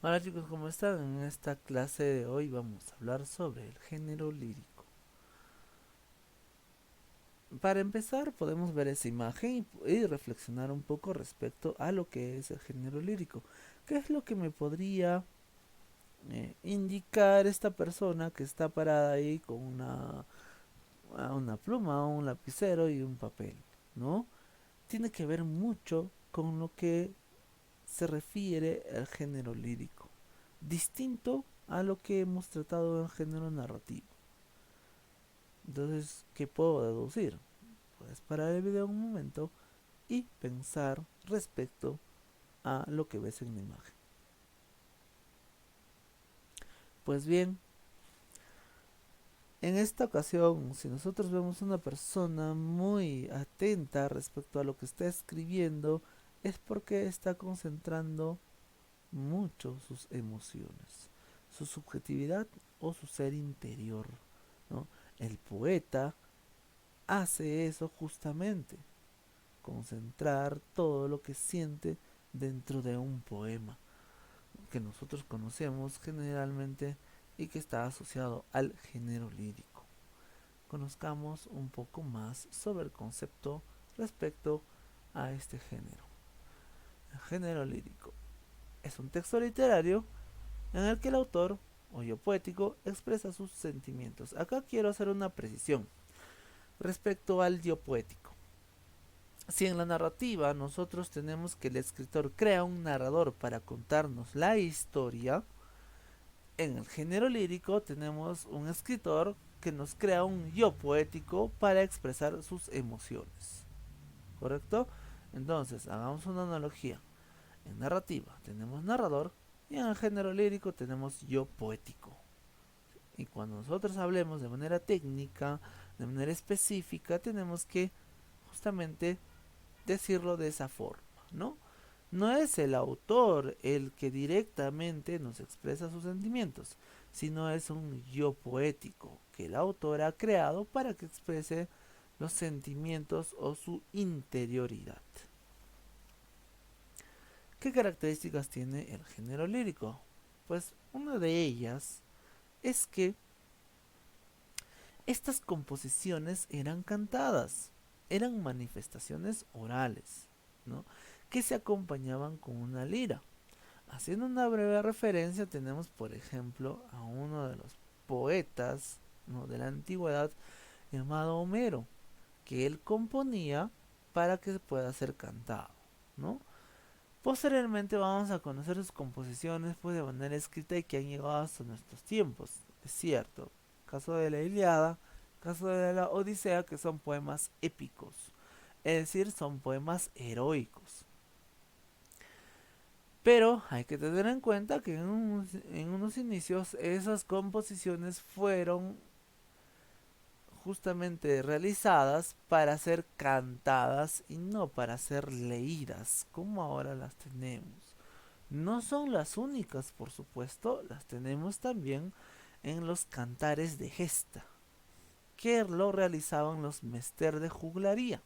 Hola chicos, ¿cómo están? En esta clase de hoy vamos a hablar sobre el género lírico. Para empezar, podemos ver esa imagen y reflexionar un poco respecto a lo que es el género lírico. ¿Qué es lo que me podría indicar esta persona que está parada ahí con una pluma, un lapicero y un papel? ¿No? Tiene que ver mucho con lo que se refiere al género lírico, distinto a lo que hemos tratado en género narrativo. Entonces, ¿qué puedo deducir? Puedes parar el video un momento y pensar respecto a lo que ves en la imagen. Pues bien, en esta ocasión, si nosotros vemos una persona muy atenta respecto a lo que está escribiendo, es porque está concentrando mucho sus emociones, su subjetividad o su ser interior, ¿no? El poeta hace eso justamente, concentrar todo lo que siente dentro de un poema que nosotros conocemos generalmente y que está asociado al género lírico. Conozcamos un poco más sobre el concepto respecto a este género. El género lírico es un texto literario en el que el autor o yo poético expresa sus sentimientos. Acá quiero hacer una precisión respecto al yo poético. Si en la narrativa nosotros tenemos que el escritor crea un narrador para contarnos la historia, en el género lírico tenemos un escritor que nos crea un yo poético para expresar sus emociones. ¿Correcto? Entonces, hagamos una analogía. En narrativa tenemos narrador y en el género lírico tenemos yo poético. Y cuando nosotros hablemos de manera técnica, de manera específica, tenemos que justamente decirlo de esa forma, ¿no? No es el autor el que directamente nos expresa sus sentimientos, sino es un yo poético que el autor ha creado para que exprese los sentimientos o su interioridad. ¿Qué características tiene el género lírico? Pues una de ellas es que estas composiciones eran cantadas, eran manifestaciones orales, ¿no? Que se acompañaban con una lira. Haciendo una breve referencia, tenemos por ejemplo a uno de los poetas, ¿no?, de la antigüedad llamado Homero, que él componía para que pueda ser cantado, ¿no? Posteriormente vamos a conocer sus composiciones pues de manera escrita y que han llegado hasta nuestros tiempos. Es cierto, caso de la Iliada, caso de la Odisea, que son poemas épicos, es decir, son poemas heroicos. Pero hay que tener en cuenta que en unos inicios esas composiciones fueron justamente realizadas para ser cantadas y no para ser leídas, como ahora las tenemos. No son las únicas, por supuesto, las tenemos también en los cantares de gesta, que lo realizaban los mester de juglaría.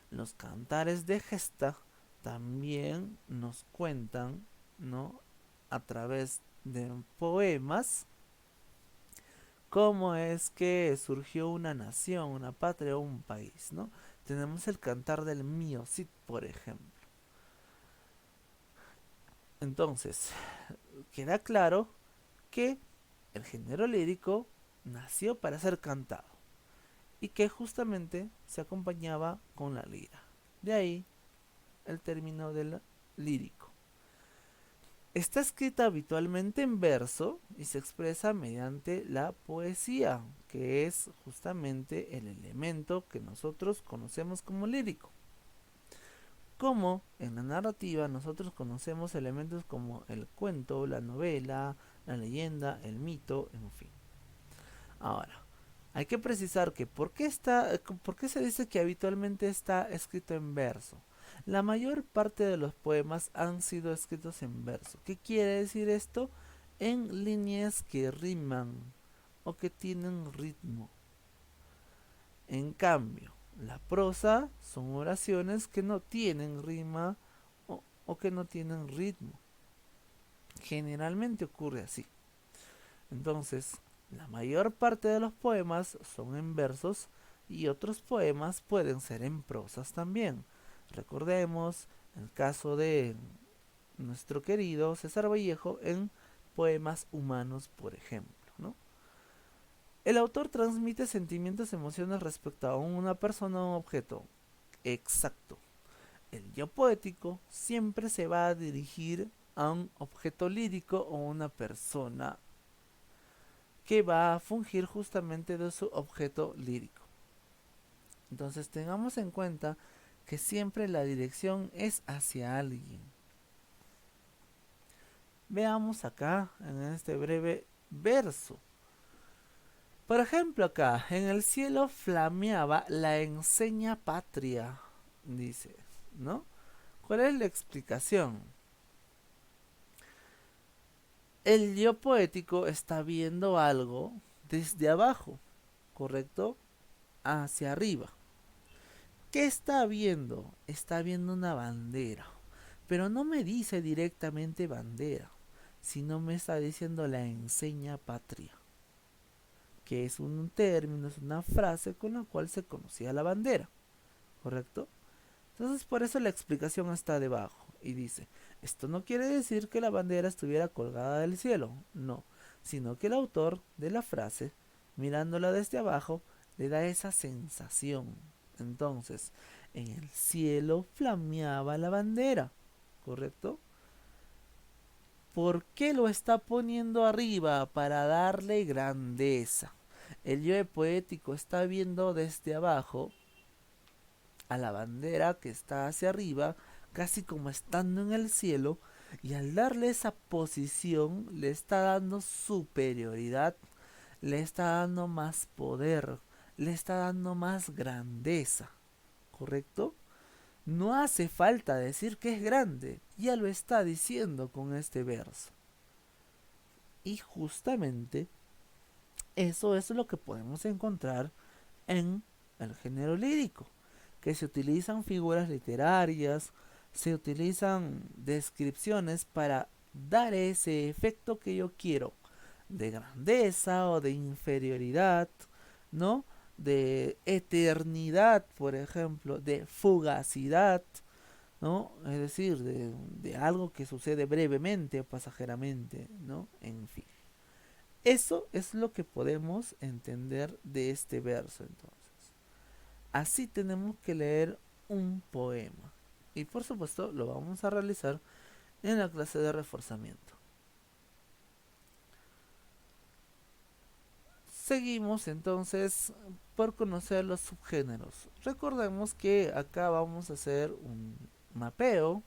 Los cantares de gesta también nos cuentan, ¿no?, a través de poemas, cómo es que surgió una nación, una patria o un país, ¿no? Tenemos el cantar del mío Cid, por ejemplo. Entonces, queda claro que el género lírico nació para ser cantado y que justamente se acompañaba con la lira. De ahí el término del lírico. Está escrita habitualmente en verso y se expresa mediante la poesía, que es justamente el elemento que nosotros conocemos como lírico. Como en la narrativa nosotros conocemos elementos como el cuento, la novela, la leyenda, el mito, en fin. Ahora, hay que precisar que ¿por qué se dice que habitualmente está escrito en verso? La mayor parte de los poemas han sido escritos en verso. ¿Qué quiere decir esto? En líneas que riman o que tienen ritmo. En cambio, la prosa son oraciones que no tienen rima o que no tienen ritmo. Generalmente ocurre así. Entonces, la mayor parte de los poemas son en versos y otros poemas pueden ser en prosas también. Recordemos el caso de nuestro querido César Vallejo en Poemas Humanos, por ejemplo, ¿no? El autor transmite sentimientos y emociones respecto a una persona o un objeto. Exacto. El yo poético siempre se va a dirigir a un objeto lírico o una persona que va a fungir justamente de su objeto lírico. Entonces tengamos en cuenta que siempre la dirección es hacia alguien. Veamos acá en este breve verso. Por ejemplo acá, en el cielo flameaba la enseña patria, dice, ¿no? ¿Cuál es la explicación? El yo poético está viendo algo desde abajo, ¿correcto? Hacia arriba. ¿Qué está viendo? Está viendo una bandera. Pero no me dice directamente bandera, sino me está diciendo la enseña patria, que es un término, es una frase con la cual se conocía la bandera, ¿correcto? Entonces por eso la explicación está debajo y dice, esto no quiere decir que la bandera estuviera colgada del cielo, no, sino que el autor de la frase, mirándola desde abajo, le da esa sensación. Entonces, en el cielo flameaba la bandera, ¿correcto? ¿Por qué lo está poniendo arriba? Para darle grandeza. El yo poético está viendo desde abajo a la bandera que está hacia arriba, casi como estando en el cielo, y al darle esa posición le está dando superioridad, le está dando más poder, le está dando más grandeza, ¿correcto? No hace falta decir que es grande, ya lo está diciendo con este verso. Y justamente eso es lo que podemos encontrar en el género lírico, que se utilizan figuras literarias, se utilizan descripciones para dar ese efecto que yo quiero, de grandeza o de inferioridad, ¿no? De eternidad, por ejemplo, de fugacidad, ¿no? Es decir, de algo que sucede brevemente o pasajeramente, ¿no? En fin. Eso es lo que podemos entender de este verso entonces. Así tenemos que leer un poema. Y por supuesto lo vamos a realizar en la clase de reforzamiento. Seguimos entonces por conocer los subgéneros. Recordemos que acá vamos a hacer un mapeo,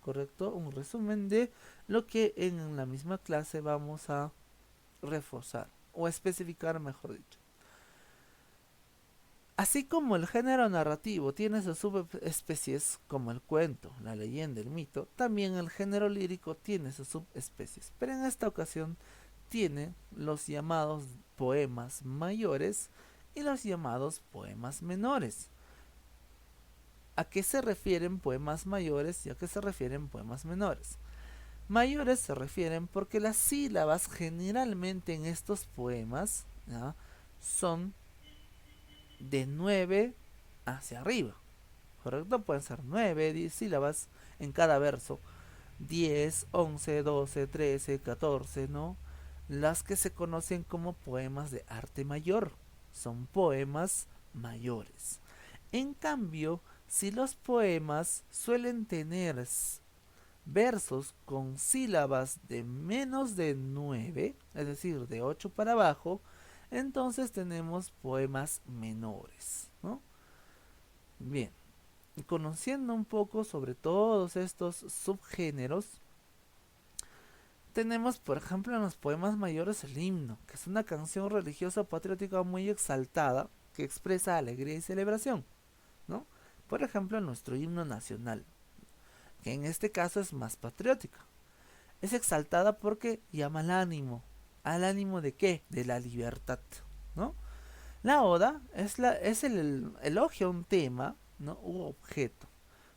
¿correcto? Un resumen de lo que en la misma clase vamos a reforzar o especificar, mejor dicho. Así como el género narrativo tiene sus subespecies como el cuento, la leyenda, el mito, también el género lírico tiene sus subespecies, pero en esta ocasión tiene los llamados poemas mayores y los llamados poemas menores. ¿A qué se refieren poemas mayores y a qué se refieren poemas menores? Mayores se refieren porque las sílabas generalmente en estos poemas, ¿ya?, son de 9 hacia arriba, ¿correcto? Pueden ser 9, 10 sílabas en cada verso, 10, 11, 12, 13, 14, ¿no? Las que se conocen como poemas de arte mayor, son poemas mayores. En cambio, si los poemas suelen tener versos con sílabas de menos de 9, es decir, de 8 para abajo, entonces tenemos poemas menores, ¿no? Bien, conociendo un poco sobre todos estos subgéneros, tenemos por ejemplo en los poemas mayores el himno, que es una canción religiosa patriótica muy exaltada que expresa alegría y celebración, ¿no? Por ejemplo, nuestro himno nacional, que en este caso es más patriótica. Es exaltada porque llama al ánimo de qué? De la libertad, ¿no? La oda es el elogio a un tema, ¿no?, u objeto.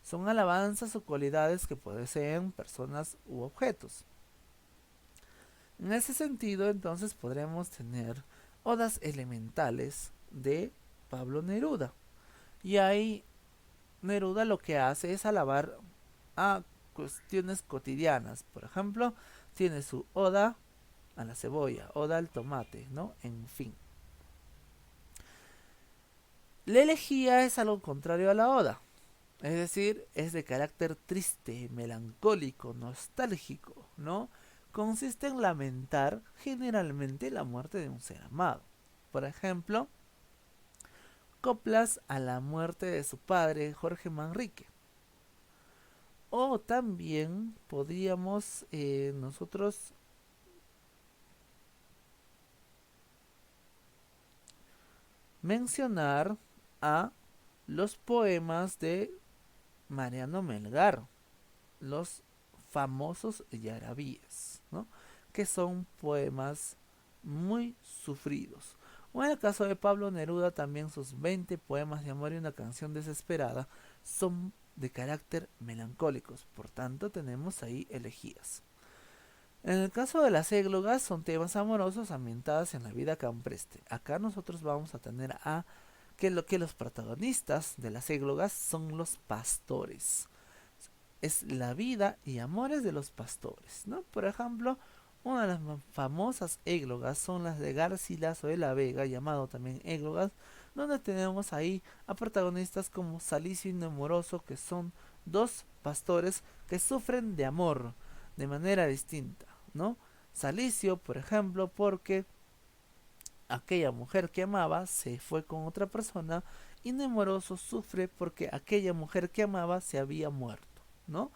Son alabanzas o cualidades que poseen personas u objetos. En ese sentido, entonces podremos tener odas elementales de Pablo Neruda. Y ahí Neruda lo que hace es alabar a cuestiones cotidianas. Por ejemplo, tiene su oda a la cebolla, oda al tomate, ¿no? En fin. La elegía es algo contrario a la oda. Es decir, es de carácter triste, melancólico, nostálgico, ¿no? Consiste en lamentar generalmente la muerte de un ser amado. Por ejemplo, coplas a la muerte de su padre, Jorge Manrique. O también podríamos nosotros mencionar a los poemas de Mariano Melgar, los famosos yarabíes, ¿no? Que son poemas muy sufridos. O en el caso de Pablo Neruda, también sus 20 poemas de amor y una canción desesperada son de carácter melancólicos, por tanto tenemos ahí elegías. En el caso de las églogas, son temas amorosos ambientados en la vida campestre. Acá nosotros vamos a tener a que los protagonistas de las églogas son los pastores. Es la vida y amores de los pastores, ¿no? Por ejemplo, una de las más famosas églogas son las de Garcilaso de la Vega, llamado también églogas, donde tenemos ahí a protagonistas como Salicio y Nemoroso, que son dos pastores que sufren de amor de manera distinta, ¿no? Salicio, por ejemplo, porque aquella mujer que amaba se fue con otra persona, y Nemoroso sufre porque aquella mujer que amaba se había muerto, ¿no?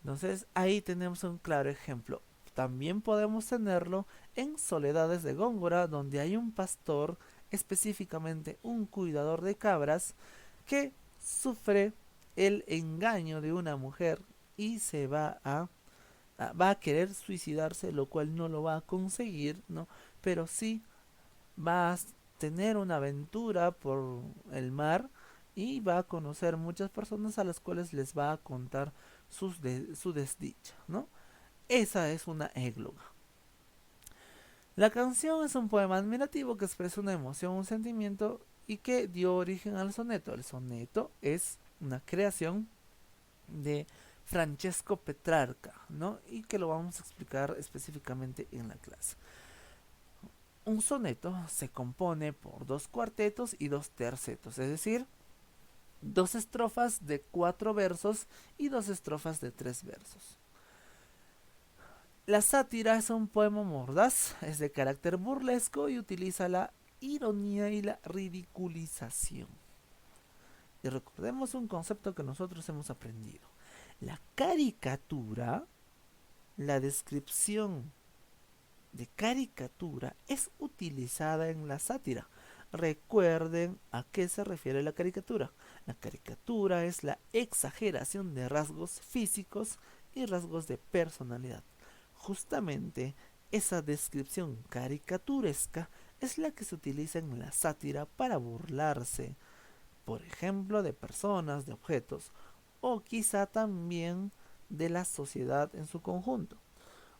Entonces ahí tenemos un claro ejemplo. También podemos tenerlo en Soledades de Góngora, donde hay un pastor, específicamente un cuidador de cabras, que sufre el engaño de una mujer y se va a querer suicidarse, lo cual no lo va a conseguir, ¿no? Pero sí va a tener una aventura por el mar y va a conocer muchas personas a las cuales les va a contar su desdicha, ¿no? Esa es una égloga. La canción es un poema admirativo que expresa una emoción, un sentimiento y que dio origen al soneto. El soneto es una creación de Francesco Petrarca, ¿no? Y que lo vamos a explicar específicamente en la clase. Un soneto se compone por dos cuartetos y dos tercetos, es decir, dos estrofas de 4 versos y dos estrofas de 3 versos. La sátira es un poema mordaz, es de carácter burlesco y utiliza la ironía y la ridiculización. Y recordemos un concepto que nosotros hemos aprendido. La caricatura, la descripción de caricatura es utilizada en la sátira. Recuerden a qué se refiere la caricatura. La caricatura es la exageración de rasgos físicos y rasgos de personalidad. Justamente esa descripción caricaturesca es la que se utiliza en la sátira para burlarse, por ejemplo, de personas, de objetos, o quizá también de la sociedad en su conjunto.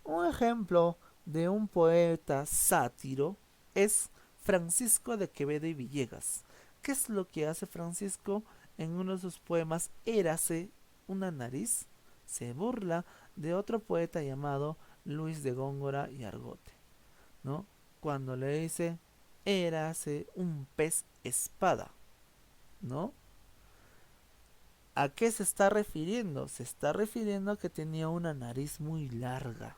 Un ejemplo de un poeta sátiro es Francisco de Quevedo y Villegas. ¿Qué es lo que hace Francisco en uno de sus poemas? Érase una nariz. Se burla de otro poeta llamado Luis de Góngora y Argote, ¿no? Cuando le dice, érase un pez espada, ¿no? ¿A qué se está refiriendo? Se está refiriendo a que tenía una nariz muy larga.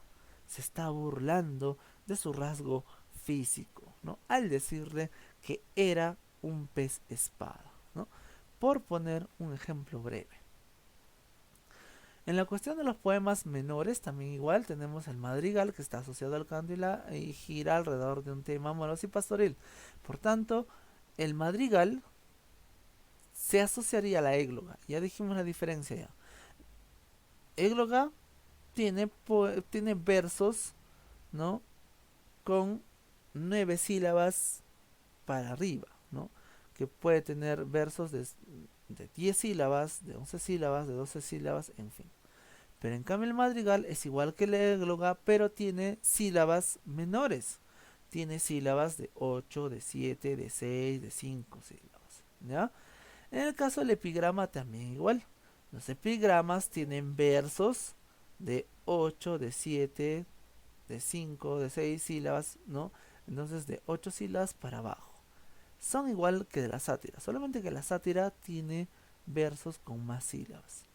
Se está burlando de su rasgo físico, ¿no? Al decirle que era un pez espada, ¿no? Por poner un ejemplo breve. En la cuestión de los poemas menores, también igual tenemos el madrigal, que está asociado al canto y gira alrededor de un tema amoroso y pastoril. Por tanto, el madrigal se asociaría a la égloga. Ya dijimos la diferencia ya. Égloga tiene versos, ¿no? Con 9 sílabas para arriba, ¿no? Que puede tener versos de 10 sílabas, de 11 sílabas, de 12 sílabas, en fin. Pero en cambio el madrigal es igual que la égloga, pero tiene sílabas menores. Tiene sílabas de 8, de 7, de 6, de 5 sílabas. ¿Ya? En el caso del epigrama también igual. Los epigramas tienen versos de 8, de 7, de 5, de 6 sílabas, ¿no? Entonces de 8 sílabas para abajo. Son igual que de la sátira, solamente que la sátira tiene versos con más sílabas.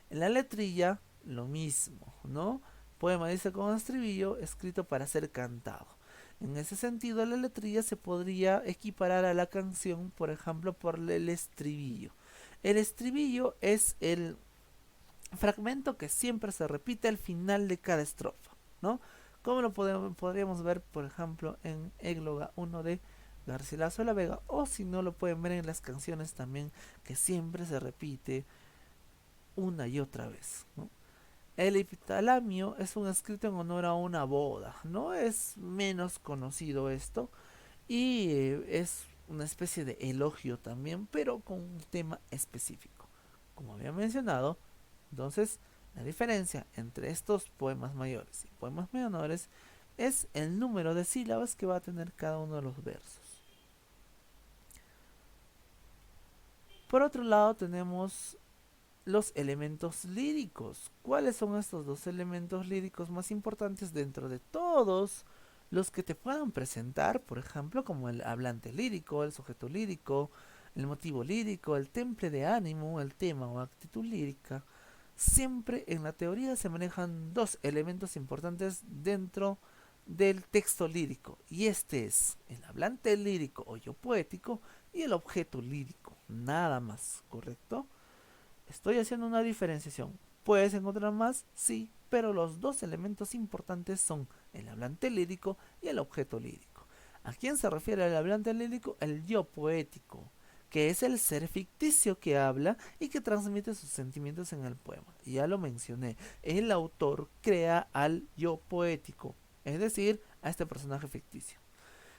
En la letrilla, lo mismo, ¿no? Poema dice con estribillo, escrito para ser cantado. En ese sentido, la letrilla se podría equiparar a la canción, por ejemplo, por el estribillo. El estribillo es el fragmento que siempre se repite al final de cada estrofa, ¿no? Como lo podríamos ver, por ejemplo, en Égloga 1 de Garcilaso de la Vega, o si no, lo pueden ver en las canciones también, que siempre se repite una y otra vez, ¿no? El epitalamio es un escrito en honor a una boda, ¿no? Es menos conocido esto y es una especie de elogio también, pero con un tema específico. Como había mencionado, entonces la diferencia entre estos poemas mayores y poemas menores es el número de sílabas que va a tener cada uno de los versos. Por otro lado tenemos los elementos líricos. ¿Cuáles son estos dos elementos líricos más importantes dentro de todos los que te puedan presentar? Por ejemplo, como el hablante lírico, el sujeto lírico, el motivo lírico, el temple de ánimo, el tema o actitud lírica. Siempre en la teoría se manejan dos elementos importantes dentro del texto lírico, y este es el hablante lírico o yo poético y el objeto lírico, nada más, ¿correcto? Estoy haciendo una diferenciación. ¿Puedes encontrar más? Sí, pero los dos elementos importantes son el hablante lírico y el objeto lírico. ¿A quién se refiere el hablante lírico? El yo poético, que es el ser ficticio que habla y que transmite sus sentimientos en el poema. Ya lo mencioné, el autor crea al yo poético, es decir, a este personaje ficticio.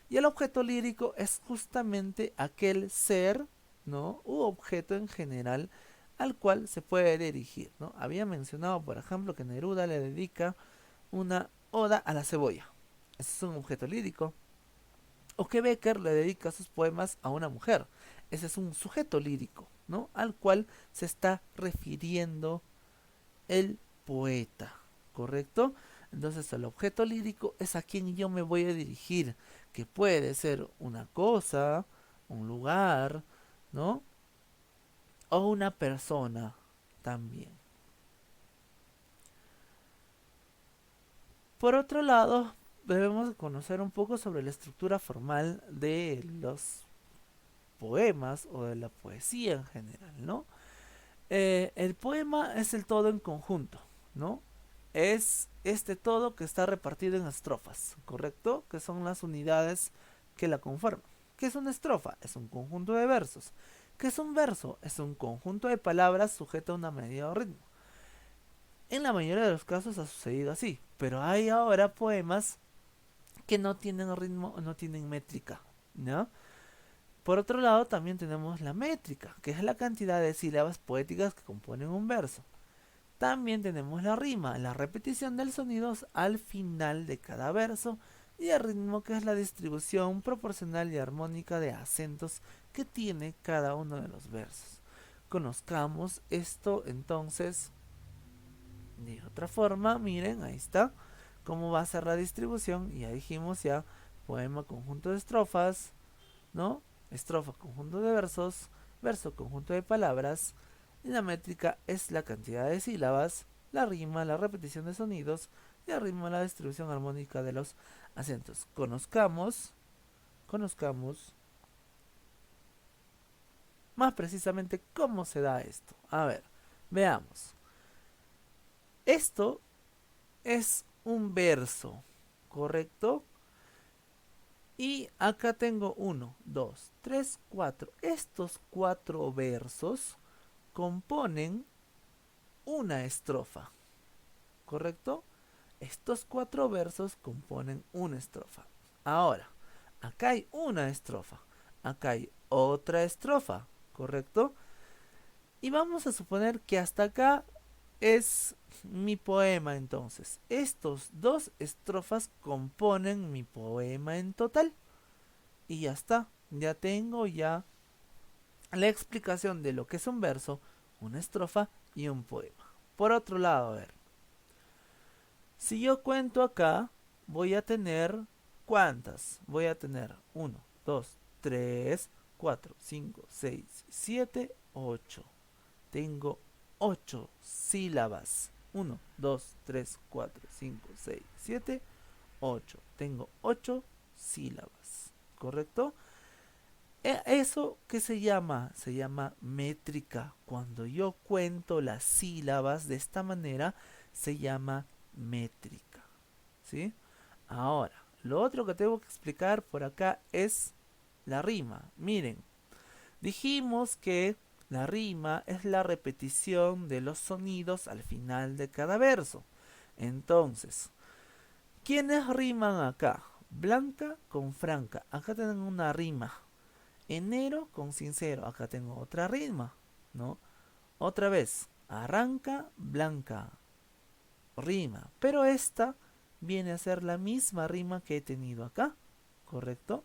Y el objeto lírico es justamente aquel ser, ¿no? U objeto en general al cual se puede dirigir, ¿no? Había mencionado, por ejemplo, que Neruda le dedica una oda a la cebolla. Ese es un objeto lírico. O que Becker le dedica sus poemas a una mujer. Ese es un sujeto lírico, ¿no? Al cual se está refiriendo el poeta, ¿correcto? Entonces el objeto lírico es a quien yo me voy a dirigir, que puede ser una cosa, un lugar, ¿no? O una persona también. Por otro lado, debemos conocer un poco sobre la estructura formal de los poemas o de la poesía en general, ¿no? El poema es el todo en conjunto, ¿no? Es este todo que está repartido en estrofas, ¿correcto? Que son las unidades que la conforman. ¿Qué es una estrofa? Es un conjunto de versos. ¿Qué es un verso? Es un conjunto de palabras sujeto a una medida o ritmo. En la mayoría de los casos ha sucedido así, pero hay ahora poemas que no tienen ritmo o no tienen métrica, ¿no? Por otro lado, también tenemos la métrica, que es la cantidad de sílabas poéticas que componen un verso. También tenemos la rima, la repetición del sonido al final de cada verso, y el ritmo, que es la distribución proporcional y armónica de acentos que tiene cada uno de los versos. Conozcamos esto entonces de otra forma. Miren, ahí está cómo va a ser la distribución. Y ya dijimos ya, poema, conjunto de estrofas, ¿no? Estrofa, conjunto de versos, verso, conjunto de palabras. Y la métrica es la cantidad de sílabas, la rima, la repetición de sonidos, y el ritmo, la distribución armónica de los acentos. Conozcamos más precisamente cómo se da esto. A ver, veamos. Esto es un verso, ¿correcto? Y acá tengo uno, dos, tres, cuatro. Estos cuatro versos componen una estrofa, ¿correcto? Estos cuatro versos componen una estrofa. Ahora, acá hay una estrofa, acá hay otra estrofa, ¿correcto? Y vamos a suponer que hasta acá es mi poema entonces. Estos dos estrofas componen mi poema en total. Y ya está. Ya tengo ya la explicación de lo que es un verso, una estrofa y un poema. Por otro lado, a ver. Si yo cuento acá, voy a tener ¿cuántas? Voy a tener uno, 2, 3, 4, 5, 6, 7, 8. Tengo 8 sílabas. Uno, 2, 3, 4, 5, 6, 7, 8. Tengo 8 sílabas. ¿Correcto? ¿Eso qué se llama? Se llama métrica. Cuando yo cuento las sílabas de esta manera, se llama métrica. ¿Sí? Ahora, lo otro que tengo que explicar por acá es la rima. Miren, dijimos que la rima es la repetición de los sonidos al final de cada verso. Entonces, ¿quiénes riman acá? Blanca con franca. Acá tienen una rima. Enero con sincero. Acá tengo otra rima, ¿no? Otra vez. Arranca, blanca. Rima. Pero esta viene a ser la misma rima que he tenido acá. ¿Correcto?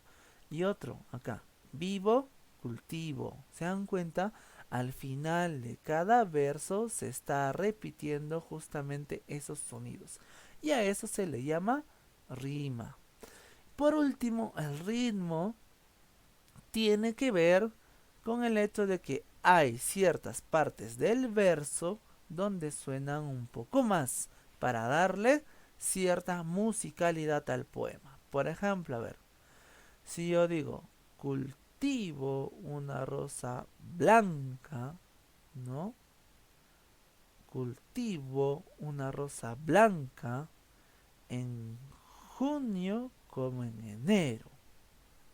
Y otro acá. Vivo, cultivo. ¿Se dan cuenta? Al final de cada verso se está repitiendo justamente esos sonidos. Y a eso se le llama rima. Por último, el ritmo tiene que ver con el hecho de que hay ciertas partes del verso donde suenan un poco más para darle cierta musicalidad al poema. Por ejemplo, a ver, si yo digo cultivo una rosa blanca, ¿no? Cultivo una rosa blanca en junio como en enero.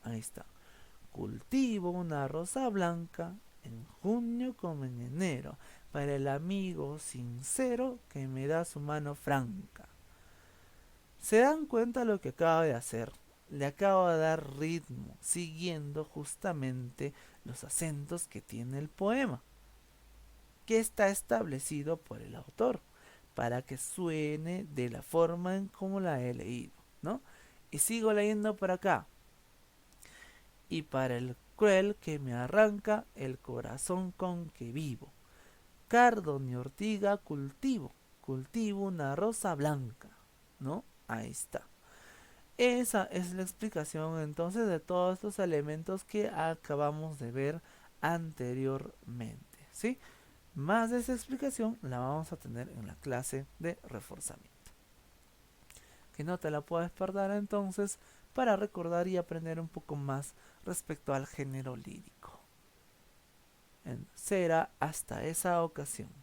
Ahí está. Cultivo una rosa blanca en junio como en enero, para el amigo sincero que me da su mano franca. ¿Se dan cuenta lo que acabo de hacer? Le acabo de dar ritmo, siguiendo justamente los acentos que tiene el poema, que está establecido por el autor, para que suene de la forma en como la he leído, ¿no? Y sigo leyendo por acá. Y para el cruel que me arranca el corazón con que vivo. Cardo ni ortiga cultivo, cultivo una rosa blanca, ¿no? Ahí está. Esa es la explicación entonces de todos estos elementos que acabamos de ver anteriormente, ¿sí? Más de esa explicación la vamos a tener en la clase de reforzamiento. Que no te la puedes perder entonces para recordar y aprender un poco más respecto al género lírico. Será hasta esa ocasión.